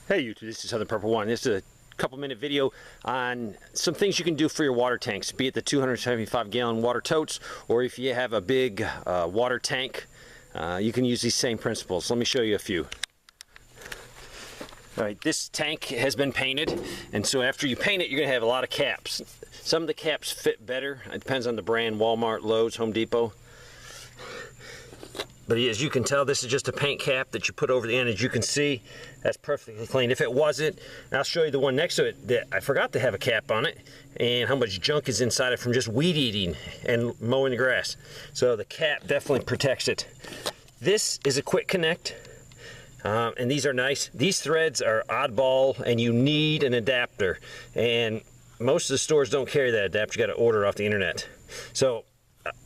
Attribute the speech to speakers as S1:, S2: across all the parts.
S1: Hey YouTube, this is Southern Purple One. This is a couple-minute video on some things you can do for your water tanks, be it the 275-gallon water totes, or if you have a big water tank, you can use these same principles. Let me show you a few. All right, this tank has been painted, and so after you paint it, you're going to have a lot of caps. Some of the caps fit better. It depends on the brand, Walmart, Lowe's, Home Depot. But as you can tell, this is just a paint cap that you put over the end. As you can see, that's perfectly clean. If it wasn't, I'll show you the one next to it that I forgot to have a cap on it, and how much junk is inside it from just weed eating and mowing the grass. So the cap definitely protects it. This is a quick connect, and these are nice. These threads are oddball, and you need an adapter. And most of the stores don't carry that adapter. You got to order off the internet. So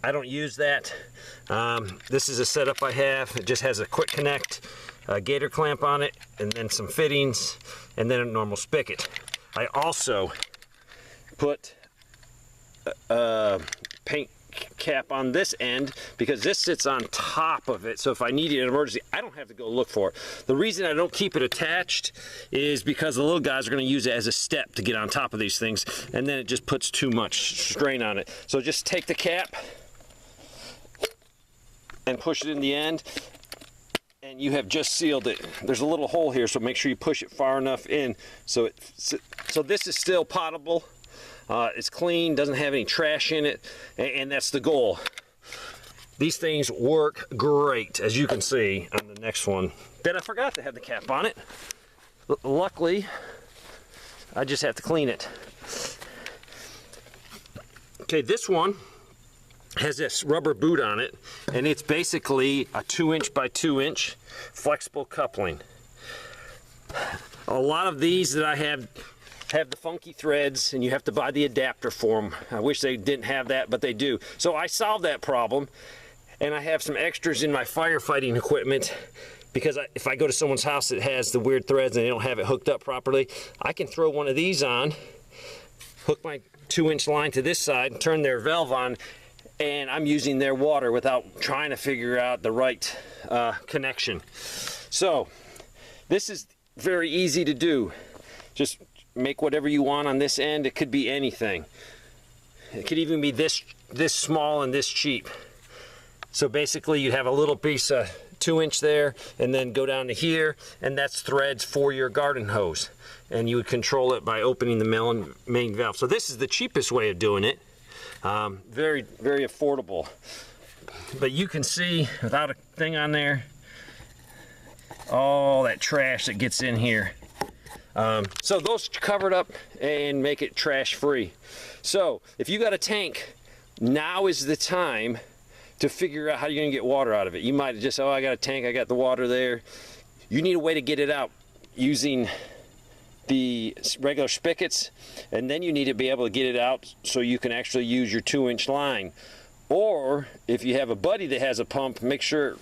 S1: I don't use that. This is a setup I have. It just has a quick connect, a gator clamp on it, and then some fittings, and then a normal spigot. I also put a paint cap on this end because this sits on top of it, so if I need it in an emergency, I don't have to go look for it. The reason I don't keep it attached is because the little guys are going to use it as a step to get on top of these things, and then it just puts too much strain on it. So just take the cap and push it in the end, and you have just sealed it. There's a little hole here, so make sure you push it far enough in so this is still potable. It's clean, doesn't have any trash in it, and that's the goal. These things work great, as you can see on the next one. Then I forgot to have the cap on it. Luckily, I just have to clean it. Okay, this one has this rubber boot on it, and it's basically a 2" by 2" flexible coupling. A lot of these that I have the funky threads, and you have to buy the adapter for them. I wish they didn't have that, but they do. So I solved that problem, and I have some extras in my firefighting equipment because if I go to someone's house that has the weird threads and they don't have it hooked up properly, I can throw one of these on, hook my 2" line to this side, turn their valve on, and I'm using their water without trying to figure out the right connection. So this is very easy to do. Just make whatever you want on this end. It could be anything. It could even be this small and this cheap. So basically you have a little piece of 2" there, and then go down to here, and that's threads for your garden hose, and you would control it by opening the main valve. So this is the cheapest way of doing it. Very, very affordable. But you can see without a thing on there all that trash that gets in here. So those covered up and make it trash free. So if you got a tank, now is the time to figure out how you're gonna get water out of it. You might just, oh, I got a tank, I got the water there. You need a way to get it out using the regular spigots, and then you need to be able to get it out so you can actually use your 2" line. Or if you have a buddy that has a pump, make sure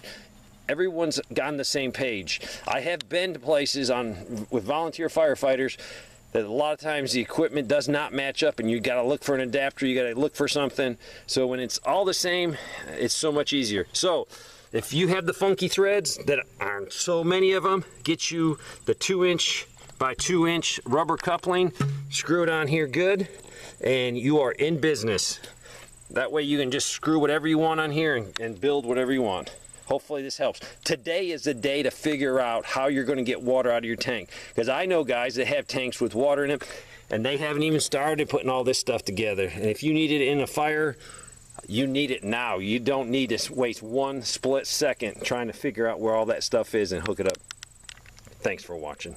S1: everyone's on the same page. I have been to places with volunteer firefighters that a lot of times the equipment does not match up, and you got to look for an adapter, you got to look for something. So when it's all the same, it's so much easier. So if you have the funky threads, that aren't so many of them, get you the 2" by 2" rubber coupling, screw it on here good, and you are in business. That way you can just screw whatever you want on here and build whatever you want. Hopefully this helps. Today is the day to figure out how you're going to get water out of your tank. Because I know guys that have tanks with water in them, and they haven't even started putting all this stuff together. And if you need it in a fire, you need it now. You don't need to waste one split second trying to figure out where all that stuff is and hook it up. Thanks for watching.